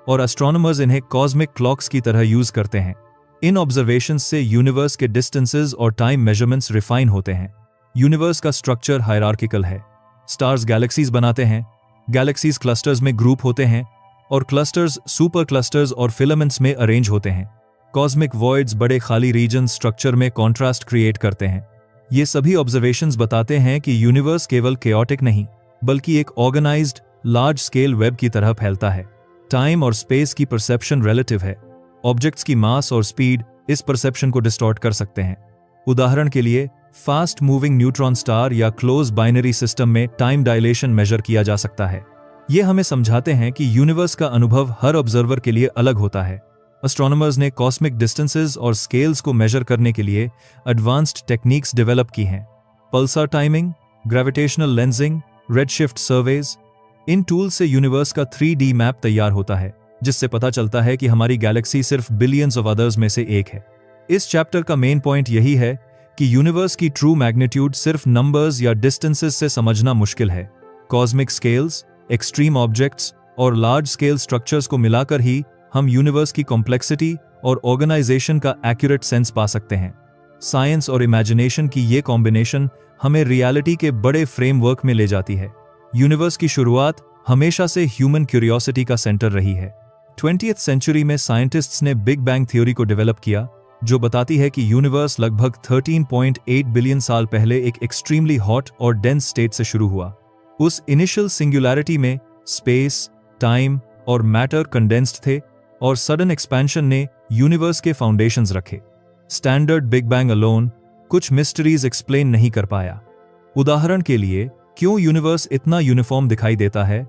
और एस्ट्रोनॉमर्स इन्हें कॉस्मिक क्लॉक्स की तरह यूज करते हैं। इन ऑब्जर्वेशंस से यूनिवर्स के डिस्टेंसेस और टाइम मेजरमेंट्स रिफाइन होते हैं। यूनिवर्स का स्ट्रक्चर हायरार्किकल है। स्टार्स गैलेक्सीज बनाते हैं, गैलेक्सीज क्लस्टर्स में ग्रुप होते हैं और क्लस्टर्स सुपर क्लस्टर्स और फिलामेंट्स में अरेंज होते हैं। कॉस्मिक वॉइड्स बड़े खाली रीजन स्ट्रक्चर में कॉन्ट्रास्ट क्रिएट करते हैं। ये सभी ऑब्जर्वेशंस बताते हैं कि यूनिवर्स केवल केओटिक नहीं बल्कि एक ऑर्गेनाइज्ड लार्ज स्केल वेब की तरह फैलता है। टाइम और स्पेस की परसेप्शन रिलेटिव है। ऑब्जेक्ट्स की मास और स्पीड इस परसेप्शन को डिस्टॉर्ट कर सकते हैं। उदाहरण के लिए फास्ट मूविंग न्यूट्रॉन स्टार या क्लोज बाइनरी सिस्टम में टाइम डायलेशन मेजर किया जा सकता है। ये हमें समझाते हैं कि यूनिवर्स का अनुभव हर ऑब्जर्वर के लिए अलग होता है। एस्ट्रोनॉमर्स ने कॉस्मिक डिस्टेंसेस और स्केल्स को मेजर करने के लिए एडवांस्ड टेक्निक्स डेवलप की हैं। Pulsar timing, gravitational lensing, redshift surveys, इन टूल्स से यूनिवर्स का 3D मैप तैयार होता है, जिससे पता चलता है कि हमारी गैलेक्सी सिर्फ बिलियंस ऑफ अदर्स में से एक है। इस चैप्टर का मेन पॉइंट यही है कि यूनिवर्स की ट्रू मैग्नीट्यूड सिर्फ नंबर्स या डिस्टेंसेस से समझना मुश्किल है। कॉस्मिक स्केल्स, एक्सट्रीम ऑब्जेक्ट्स और लार्ज स्केल स्ट्रक्चर्स को मिलाकर ही हम यूनिवर्स की कॉम्प्लेक्सिटी और ऑर्गेनाइजेशन का एक्यूरेट सेंस पा सकते हैं। साइंस और इमेजिनेशन की ये कॉम्बिनेशन हमें रियलिटी के बड़े फ्रेमवर्क में ले जाती है। यूनिवर्स की शुरुआत हमेशा से ह्यूमन क्यूरियोसिटी का सेंटर रही है। 20th सेंचुरी में साइंटिस्ट्स ने बिग बैंग थ्योरी को डेवलप किया, जो बताती है कि यूनिवर्स लगभग 13.8 बिलियन साल पहले एक एक्सट्रीमली हॉट और डेंस स्टेट से शुरू हुआ। उस इनिशियल सिंगुलैरिटी में स्पेस, टाइम और मैटर कंडेंस्ड थे और सडन एक्सपेंशन ने यूनिवर्स के फाउंडेशंस रखे। स्टैंडर्ड बिग बैंग अलोन कुछ मिस्ट्रीज एक्सप्लेन नहीं कर पाया। उदाहरण के लिए, क्यों यूनिवर्स इतना यूनिफॉर्म दिखाई देता है?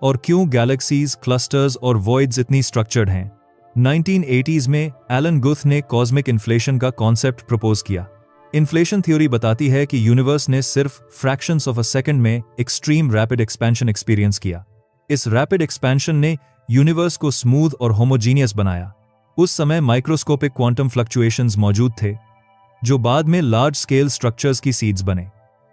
और क्यों गैलेक्सीज, क्लस्टर्स और वॉइड्स इतनी स्ट्रक्चर्ड हैं। 1980s में एलन गुथ ने कॉस्मिक इन्फ्लेशन का कॉन्सेप्ट प्रपोज किया। इन्फ्लेशन थ्योरी बताती है कि यूनिवर्स ने सिर्फ फ्रैक्शंस ऑफ अ सेकंड में एक्सट्रीम रैपिड एक्सपेंशन एक्सपीरियंस किया। इस रैपिड एक्सपेंशन ने यूनिवर्स को स्मूथ और होमोजीनियस बनाया। उस समय माइक्रोस्कोपिक क्वांटम फ्लक्चुएशंस मौजूद थे, जो बाद में लार्ज स्केल स्ट्रक्चर्स की सीड्स बने।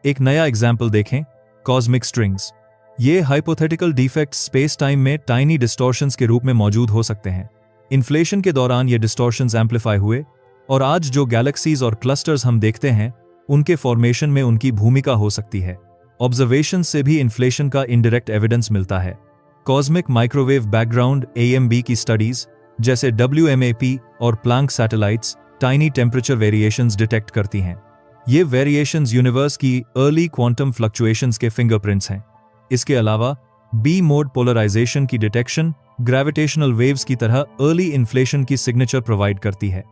एक नया एग्जाम्पल देखें, कॉस्मिक स्ट्रिंग्स। ये हाइपोथेटिकल डिफेक्ट्स स्पेस टाइम में टाइनी डिस्टॉर्शंस के रूप में मौजूद हो सकते हैं। इन्फ्लेशन के दौरान ये डिस्टॉर्शंस एम्पलीफाई हुए और आज जो गैलेक्सीज और क्लस्टर्स हम देखते हैं, उनके फॉर्मेशन में उनकी भूमिका हो सकती है। ऑब्जर्वेशन से भी इन्फ्लेशन का इनडायरेक्ट एविडेंस मिलता है। कॉस्मिक माइक्रोवेव बैकग्राउंड AMB की स्टडीज जैसे WMAP और Planck satellites tiny temperature variations detect करती हैं। ये वेरिएशंस यूनिवर्स की अर्ली क्वांटम फ्लक्चुएशंस के फिंगरप्रिंट्स हैं। इसके अलावा B मोड पोलराइजेशन की डिटेक्शन ग्रेविटेशनल वेव्स की तरह अर्ली इन्फ्लेशन की सिग्नेचर प्रोवाइड करती है।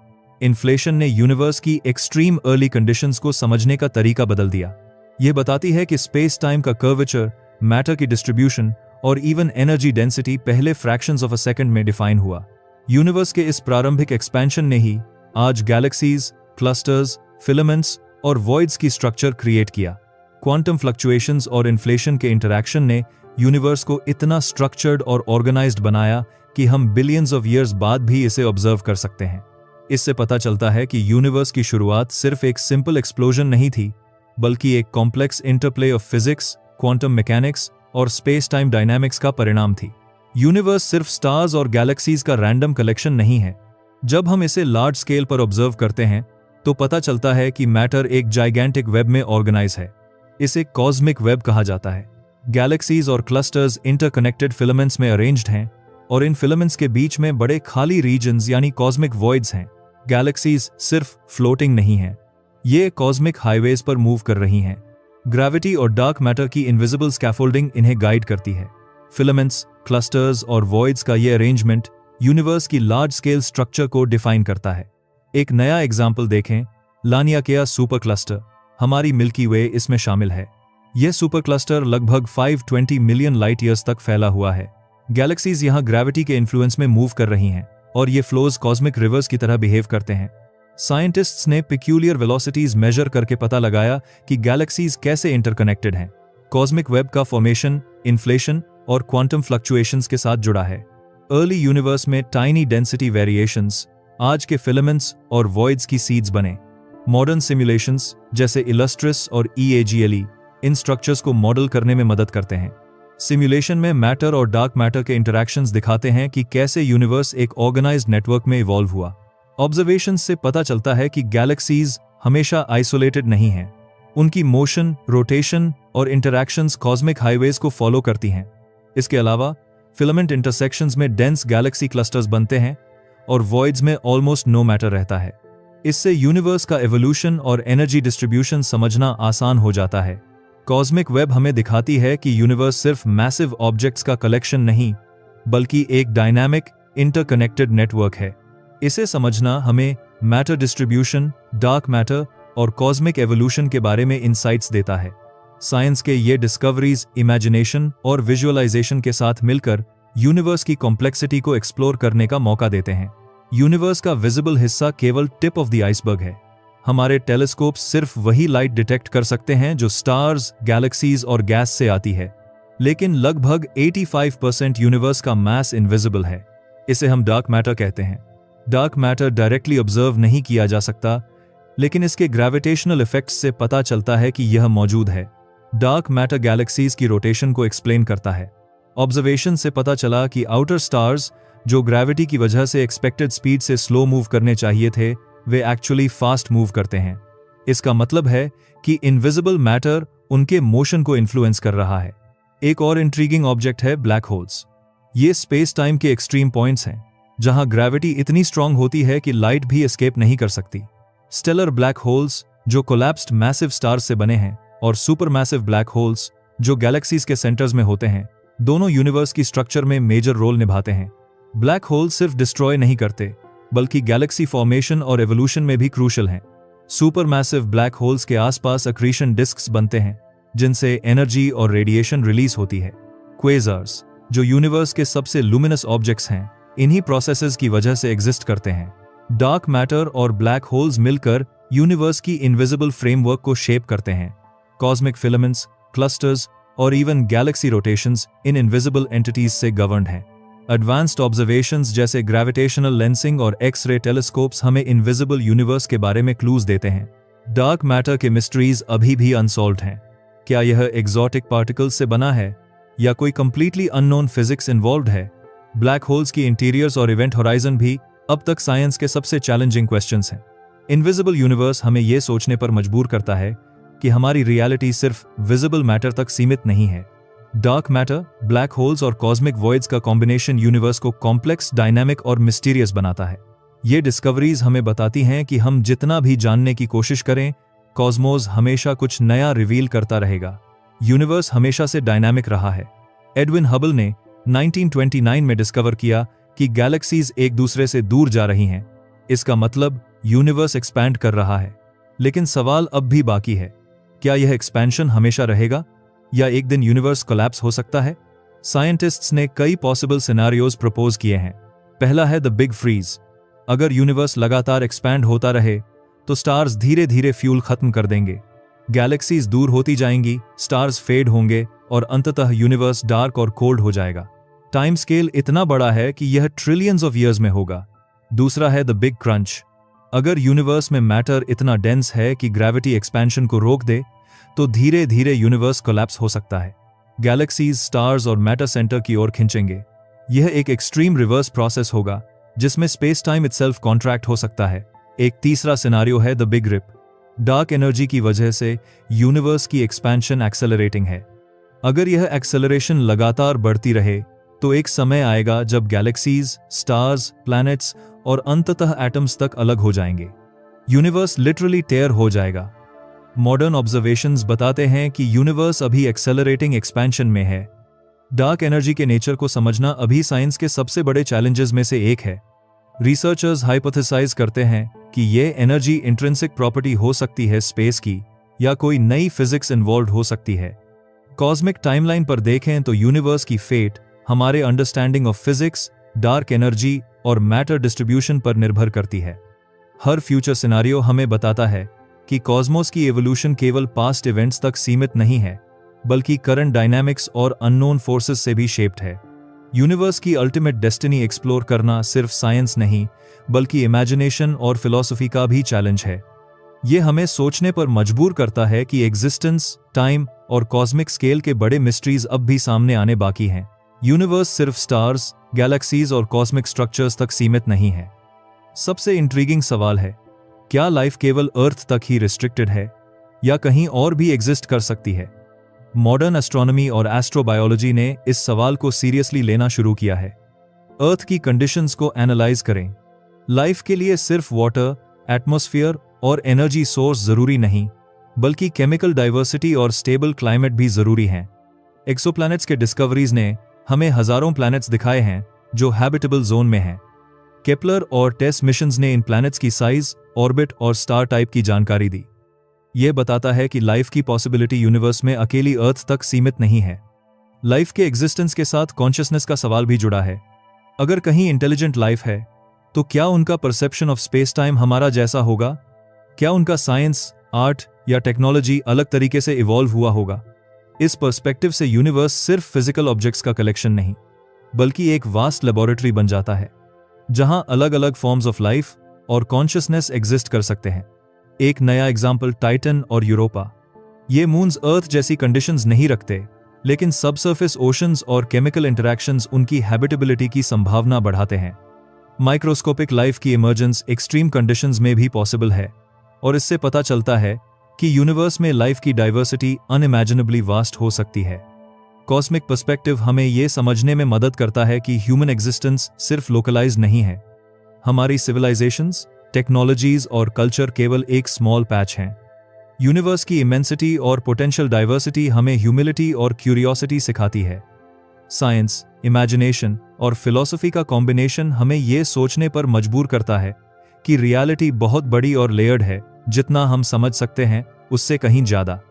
इन्फ्लेशन ने यूनिवर्स की एक्सट्रीम अर्ली कंडीशंस को समझने का तरीका बदल दिया। यह बताती है कि स्पेस टाइम का कर्वेचर, मैटर की डिस्ट्रीब्यूशन और इवन एनर्जी डेंसिटी पहले फ्रैक्शंस ऑफ अ सेकंड में डिफाइन हुआ। यूनिवर्स के इस प्रारंभिक एक्सपेंशन ने ही आज गैलेक्सीज, क्लस्टर्स, फिलामेंट्स और वॉइड्स की स्ट्रक्चर क्रिएट किया। क्वांटम फ्लक्चुएशंस और इन्फ्लेशन के इंटरैक्शन ने यूनिवर्स को इतना स्ट्रक्चर्ड और ऑर्गेनाइज्ड बनाया कि हम बिलियंस ऑफ ईयर्स बाद भी इसे ऑब्जर्व कर सकते हैं। इससे पता चलता है कि यूनिवर्स की शुरुआत सिर्फ एक सिंपल एक्सप्लोजन नहीं थी, बल्कि एक complex interplay of physics, quantum mechanics और स्पेस टाइम डायनामिक्स का परिणाम थी। यूनिवर्स सिर्फ स्टार्स और गैलेक्सीज का रैंडम कलेक्शन नहीं है। जब हम इसे लार्ज स्केल पर ऑब्जर्व करते हैं तो पता चलता है कि मैटर एक जाइगेंटिक वेब में ऑर्गेनाइज है। इसे कॉस्मिक वेब कहा जाता है। गैलेक्सीज और क्लस्टर्स इंटरकनेक्टेड फिलामेंट्स में अरेंज्ड हैं और इन फिलामेंट्स के बीच में बड़े खाली रीजन्स यानी कॉस्मिक वॉइड्स हैं। गैलेक्सीज सिर्फ फ्लोटिंग नहीं हैं, ये कॉस्मिक हाईवेज पर मूव कर रही हैं। ग्रेविटी और डार्क मैटर की इनविजिबल स्कैफोल्डिंग इन्हें गाइड करती है। फिलामेंट्स, क्लस्टर्स और वॉइड्स का ये अरेंजमेंट यूनिवर्स की लार्ज स्केल स्ट्रक्चर को डिफाइन करता है। एक नया एग्जाम्पल देखें, लानियाकेया सुपर क्लस्टर। हमारी मिल्की वे इसमें शामिल है। यह सुपर क्लस्टर लगभग 520 मिलियन लाइट ईयर्स तक फैला हुआ है। गैलेक्सीज यहां ग्रेविटी के इन्फ्लुएंस में मूव कर रही हैं और ये फ्लोज कॉस्मिक रिवर्स की तरह बिहेव करते हैं। साइंटिस्ट्स ने पेक्यूलियर वेलोसिटीज मेजर करके पता लगाया कि गैलेक्सीज कैसे इंटरकनेक्टेड हैं। कॉस्मिक वेब का फॉर्मेशन, इन्फ्लेशन और क्वांटम फ्लक्चुएशंस के साथ जुड़ा है। अर्ली यूनिवर्स में टाइनी डेंसिटी वेरिएशंस आज के फिलामेंट्स और वॉइड्स की सीड्स बने। मॉडर्न सिमुलेशंस जैसे इलस्ट्रिस और EAGLE इन स्ट्रक्चर्स को मॉडल करने में मदद करते हैं। सिमुलेशन में मैटर और डार्क मैटर के इंटरैक्शंस दिखाते हैं कि कैसे यूनिवर्स एक ऑर्गेनाइज्ड नेटवर्क में इवॉल्व हुआ। ऑब्जर्वेशंस से पता चलता है कि गैलेक्सीज हमेशा आइसोलेटेड नहीं हैं। उनकी मोशन, रोटेशन और इंटरैक्शंस कॉस्मिक हाईवेज को फॉलो करती हैं। इसके अलावा फिलामेंट इंटरसेक्शंस में डेंस गैलेक्सी क्लस्टर्स बनते हैं और वॉइड्स में ऑलमोस्ट नो मैटर रहता है। इससे यूनिवर्स का एवोल्यूशन और एनर्जी डिस्ट्रीब्यूशन समझना आसान हो जाता है। कॉस्मिक वेब हमें दिखाती है कि यूनिवर्स सिर्फ मैसिव ऑब्जेक्ट्स का कलेक्शन नहीं, बल्कि एक डायनामिक, इंटरकनेक्टेड नेटवर्क है। इसे समझना हमें मैटर डिस्ट्रीब्यूशन, डार्क मैटर और कॉस्मिक एवोल्यूशन के बारे में इंसाइट्स देता है। साइंस के ये डिस्कवरीज इमेजिनेशन और विजुअलाइजेशन के साथ मिलकर यूनिवर्स की कॉम्प्लेक्सिटी को एक्सप्लोर करने का मौका देते हैं। यूनिवर्स का विजिबल हिस्सा केवल टिप ऑफ द आइसबर्ग है। हमारे टेलीस्कोप सिर्फ वही लाइट डिटेक्ट कर सकते हैं जो स्टार्स, गैलेक्सीज और गैस से आती है, लेकिन लगभग 85% यूनिवर्स का मास इनविजिबल है। इसे हम डार्क मैटर कहते हैं। डार्क मैटर डायरेक्टली ऑब्जर्व नहीं किया जा सकता, लेकिन इसके ग्रेविटेशनल इफेक्ट्स से पता चलता है कि यह मौजूद है। डार्क मैटर गैलेक्सीज की रोटेशन को एक्सप्लेन करता है। ऑब्जर्वेशन से पता चला कि आउटर स्टार्स, जो ग्रेविटी की वजह से एक्सपेक्टेड स्पीड से स्लो मूव करने चाहिए थे, वे एक्चुअली फास्ट मूव करते हैं। इसका मतलब है कि इनविजिबल मैटर उनके मोशन को इन्फ्लुएंस कर रहा है। एक और इंट्रीगिंग ऑब्जेक्ट है ब्लैक होल्स। ये स्पेस टाइम के एक्सट्रीम पॉइंट्स हैं, जहां ग्रेविटी इतनी स्ट्रांग होती है कि लाइट भी एस्केप नहीं कर सकती। स्टेलर ब्लैक होल्स, जो कोलैप्स्ड मैसिव स्टार्स से बने हैं, और सुपर मैसिव ब्लैक होल्स, जो गैलेक्सीज के सेंटर्स में होते हैं, दोनों यूनिवर्स की स्ट्रक्चर में मेजर रोल निभाते हैं। ब्लैक होल सिर्फ डिस्ट्रॉय नहीं करते, बल्कि गैलेक्सी फॉर्मेशन और एवोल्यूशन में भी क्रूशल हैं। सुपर मैसिव ब्लैक होल्स के आसपास अक्रीशन डिस्क्स बनते हैं, जिनसे एनर्जी और रेडिएशन रिलीज होती है। क्वेज़र्स, जो यूनिवर्स के सबसे लुमिनस ऑब्जेक्ट्स हैं, इन्हीं प्रोसेसेस की वजह से एग्जिस्ट करते हैं। डार्क मैटर और ब्लैक होल्स मिलकर यूनिवर्स की इनविजिबल फ्रेमवर्क को शेप करते हैं। कॉस्मिक फिलामेंट्स, क्लस्टर्स और even Galaxy rotations in invisible entities से गवर्नड हैं। एडवांस्ड ऑब्जर्वेशंस जैसे ग्रेविटेशनल लेंसिंग और एक्स-रे टेलीस्कोप्स हमें इनविजिबल यूनिवर्स के बारे में क्लूज देते हैं। डार्क मैटर के मिस्ट्रीज अभी भी अनसॉल्व्ड हैं। क्या यह एग्जॉटिक पार्टिकल्स से बना है या कोई कंप्लीटली अननोन फिजिक्स इन्वॉल्व्ड है? ब्लैक होल्स की इंटीरियर्स और इवेंट होराइजन भी अब तक साइंस के सबसे चैलेंजिंग क्वेश्चंस हैं। इनविजिबल यूनिवर्स हमें यह सोचने पर मजबूर करता है कि हमारी रियलिटी सिर्फ विजिबल मैटर तक सीमित नहीं है। डार्क मैटर, ब्लैक होल्स और कॉस्मिक वॉइड्स का कॉम्बिनेशन यूनिवर्स को कॉम्प्लेक्स, डायनामिक और मिस्टीरियस बनाता है। ये डिस्कवरीज हमें बताती हैं कि हम जितना भी जानने की कोशिश करें, कॉस्मोस हमेशा कुछ नया रिवील करता रहेगा। यूनिवर्स हमेशा से डायनामिक रहा है। एडविन हबल ने 1929 में डिस्कवर किया कि गैलेक्सीज एक दूसरे से दूर जा रही हैं। इसका मतलब यूनिवर्स एक्सपैंड कर रहा है। लेकिन सवाल अब भी बाकी है, क्या यह एक्सपेंशन हमेशा रहेगा या एक दिन यूनिवर्स कोलैप्स हो सकता है? साइंटिस्ट्स ने कई पॉसिबल सिनेरियोज प्रपोज किए हैं। पहला है द बिग फ्रीज। अगर यूनिवर्स लगातार एक्सपैंड होता रहे तो स्टार्स धीरे धीरे फ्यूल खत्म कर देंगे, गैलेक्सीज दूर होती जाएंगी, स्टार्स फेड होंगे और अंततः यूनिवर्स डार्क और कोल्ड हो जाएगा। टाइम स्केल इतना बड़ा है कि यह ट्रिलियंस ऑफ ईयर्स में होगा। दूसरा है द बिग क्रंच। अगर यूनिवर्स में मैटर इतना डेंस है कि ग्रेविटी एक्सपेंशन को रोक दे तो धीरे धीरे यूनिवर्स कोलैप्स हो सकता है। गैलेक्सीज स्टार्स और मैटर सेंटर की ओर खिंचेंगे। यह एक एक्सट्रीम रिवर्स प्रोसेस होगा जिसमें स्पेस टाइम इटसेल्फ कॉन्ट्रैक्ट हो सकता है। एक तीसरा सिनेरियो है the big rip. Dark energy की वजह से यूनिवर्स की एक्सपेंशन एक्सेलरेटिंग है। अगर यह एक्सेलरेशन लगातार बढ़ती रहे तो एक समय आएगा जब गैलेक्सीज, स्टार्स, प्लैनेट्स और अंततः एटम्स तक अलग हो जाएंगे। यूनिवर्स लिटरली टेयर हो जाएगा। मॉडर्न ऑब्जर्वेशंस बताते हैं कि यूनिवर्स अभी एक्सेलरेटिंग एक्सपेंशन में है। डार्क एनर्जी के नेचर को समझना अभी साइंस के सबसे बड़े चैलेंजेस में से एक है। रिसर्चर्स हाइपोथेसाइज करते हैं कि ये एनर्जी इंट्रिंसिक प्रॉपर्टी हो सकती है स्पेस की, या कोई नई फिजिक्स इन्वॉल्व हो सकती है। कॉस्मिक टाइमलाइन पर देखें तो यूनिवर्स की फेट हमारे understanding of physics, dark energy और मैटर डिस्ट्रीब्यूशन पर निर्भर करती है। हर फ्यूचर सिनेरियो हमें बताता है कि कॉस्मोस की एवोल्यूशन केवल पास्ट इवेंट्स तक सीमित नहीं है, बल्कि करंट डायनामिक्स और अननोन फोर्सेस से भी शेप्ड है। यूनिवर्स की अल्टीमेट डेस्टिनी एक्सप्लोर करना सिर्फ साइंस नहीं, बल्कि इमेजिनेशन और फिलॉसफी का भी चैलेंज है। यह हमें सोचने पर मजबूर करता है कि एग्जिस्टेंस, टाइम और कॉस्मिक स्केल के बड़े मिस्ट्रीज अब भी सामने आने बाकी हैं। यूनिवर्स सिर्फ स्टार्स, गैलेक्सीज और कॉस्मिक स्ट्रक्चर्स तक सीमित नहीं है। सबसे इंट्रीगिंग सवाल है, क्या लाइफ केवल अर्थ तक ही रिस्ट्रिक्टेड है या कहीं और भी एग्जिस्ट कर सकती है? मॉडर्न एस्ट्रोनॉमी और एस्ट्रोबायोलॉजी ने इस सवाल को सीरियसली लेना शुरू किया है। अर्थ की कंडीशंस को एनालाइज करें। लाइफ के लिए सिर्फ वाटर, एटमॉस्फेयर और एनर्जी सोर्स जरूरी नहीं, बल्कि केमिकल डाइवर्सिटी और स्टेबल क्लाइमेट भी जरूरी हैं। एक्सोप्लैनेट्स के डिस्कवरीज ने हमें हजारों प्लैनेट्स दिखाए हैं जो हैबिटेबल जोन में हैं। केपलर और टेस्ट मिशंस ने इन प्लैनेट्स की साइज, ऑर्बिट और स्टार टाइप की जानकारी दी। यह बताता है कि लाइफ की पॉसिबिलिटी यूनिवर्स में अकेली अर्थ तक सीमित नहीं है। लाइफ के एग्जिस्टेंस के साथ कॉन्शियसनेस का सवाल भी जुड़ा है। अगर कहीं इंटेलिजेंट लाइफ है तो क्या उनका परसेप्शन ऑफ स्पेस टाइम हमारा जैसा होगा? क्या उनका साइंस, आर्ट या टेक्नोलॉजी अलग तरीके से इवॉल्व हुआ होगा? इस पर्सपेक्टिव से यूनिवर्स सिर्फ फिजिकल ऑब्जेक्ट्स का कलेक्शन नहीं, बल्कि एक वास्ट लेबोरेटरी बन जाता है जहां अलग अलग फॉर्म्स ऑफ लाइफ और कॉन्शियसनेस एग्जिस्ट कर सकते हैं। एक नया एग्जाम्पल टाइटन और यूरोपा। ये मून्स अर्थ जैसी कंडीशंस नहीं रखते, लेकिन सबसर्फेस ओशंस और केमिकल इंटरैक्शंस उनकी हैबिटेबिलिटी की संभावना बढ़ाते हैं। माइक्रोस्कोपिक लाइफ की इमर्जेंस एक्सट्रीम कंडीशंस में भी पॉसिबल है, और इससे पता चलता है कि यूनिवर्स में लाइफ की डाइवर्सिटी अनइमेजिनेबली वास्ट हो सकती है। कॉस्मिक पर्सपेक्टिव हमें यह समझने में मदद करता है कि ह्यूमन एग्जिस्टेंस सिर्फ लोकलाइज्ड नहीं है। हमारी सिविलाइजेशंस, टेक्नोलॉजीज और कल्चर केवल एक स्मॉल पैच हैं। यूनिवर्स की इमेंसिटी और पोटेंशियल डाइवर्सिटी हमें ह्यूमिलिटी और क्यूरियोसिटी सिखाती है। साइंस, इमेजिनेशन और फिलॉसफी का कॉम्बिनेशन हमें यह सोचने पर मजबूर करता है कि रियलिटी बहुत बड़ी और लेयर्ड है, जितना हम समझ सकते हैं उससे कहीं ज्यादा।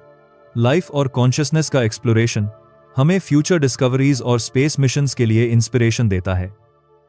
लाइफ और कॉन्शियसनेस का एक्सप्लोरेशन हमें फ्यूचर डिस्कवरीज और स्पेस मिशंस के लिए इंस्पिरेशन देता है।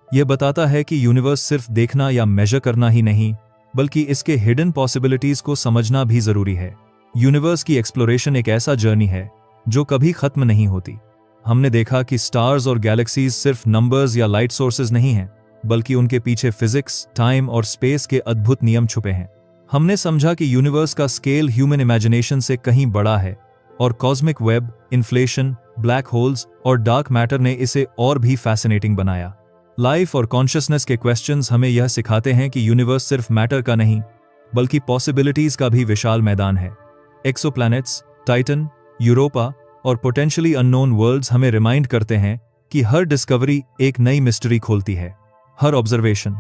यह बताता है कि यूनिवर्स सिर्फ देखना या मेजर करना ही नहीं, बल्कि इसके हिडन पॉसिबिलिटीज को समझना भी जरूरी है। यूनिवर्स की एक्सप्लोरेशन एक ऐसा जर्नी है जो कभी खत्म नहीं होती। हमने देखा कि स्टार्स और गैलेक्सीज सिर्फ नंबर्स या लाइट सोर्सेज नहीं हैं, बल्कि उनके पीछे फिजिक्स, टाइम और स्पेस के अद्भुत नियम छुपे हैं। हमने समझा कि यूनिवर्स का स्केल ह्यूमन इमेजिनेशन से कहीं बड़ा है और cosmic web, inflation, black holes और डार्क मैटर ने इसे और भी फैसिनेटिंग बनाया। लाइफ और कॉन्शियसनेस के क्वेश्चंस हमें यह सिखाते हैं कि यूनिवर्स सिर्फ मैटर का नहीं, बल्कि पॉसिबिलिटीज का भी विशाल मैदान है। एक्सोप्लैनेट्स, टाइटन, यूरोपा और पोटेंशियली अननोन वर्ल्ड्स हमें रिमाइंड करते हैं कि हर डिस्कवरी एक नई मिस्ट्री खोलती है। हर ऑब्जर्वेशन,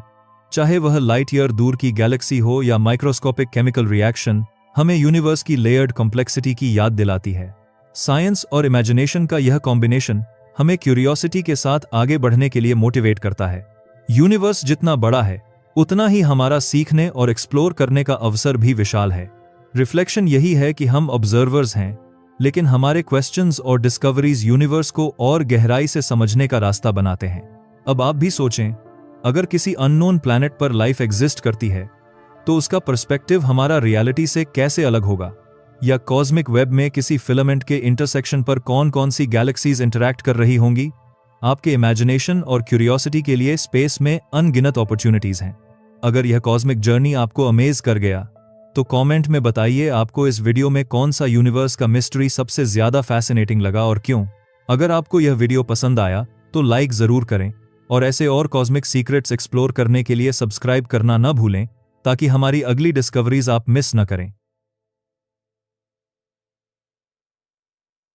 चाहे वह लाइट ईयर दूर की गैलेक्सी हो या माइक्रोस्कोपिक केमिकल रिएक्शन, हमें यूनिवर्स की लेयर्ड कॉम्प्लेक्सिटी की याद दिलाती है। साइंस और इमेजिनेशन का यह कॉम्बिनेशन हमें क्यूरियोसिटी के साथ आगे बढ़ने के लिए मोटिवेट करता है। यूनिवर्स जितना बड़ा है, उतना ही हमारा सीखने और एक्सप्लोर करने का अवसर भी विशाल है। रिफ्लेक्शन यही है कि हम ऑब्जर्वर्स हैं, लेकिन हमारे क्वेश्चंस और डिस्कवरीज यूनिवर्स को और गहराई से समझने का रास्ता बनाते हैं। अब आप भी सोचें, अगर किसी अननोन प्लैनेट पर लाइफ एग्जिस्ट करती है, तो उसका पर्सपेक्टिव हमारा रियलिटी से कैसे अलग होगा? या कॉस्मिक वेब में किसी फिलामेंट के इंटरसेक्शन पर कौन कौन सी गैलेक्सीज इंटरैक्ट कर रही होंगी? आपके इमेजिनेशन और क्यूरियोसिटी के लिए स्पेस में अनगिनत अपॉर्चुनिटीज हैं। अगर यह कॉस्मिक जर्नी आपको अमेज कर गया, तो कमेंट में बताइए आपको इस वीडियो में कौन सा यूनिवर्स का मिस्ट्री सबसे ज्यादा फैसिनेटिंग लगा और क्यों। अगर आपको यह वीडियो पसंद आया तो लाइक जरूर करें और ऐसे और कॉस्मिक सीक्रेट्स एक्सप्लोर करने के लिए सब्सक्राइब करना न भूलें, ताकि हमारी अगली डिस्कवरीज आप मिस न करें।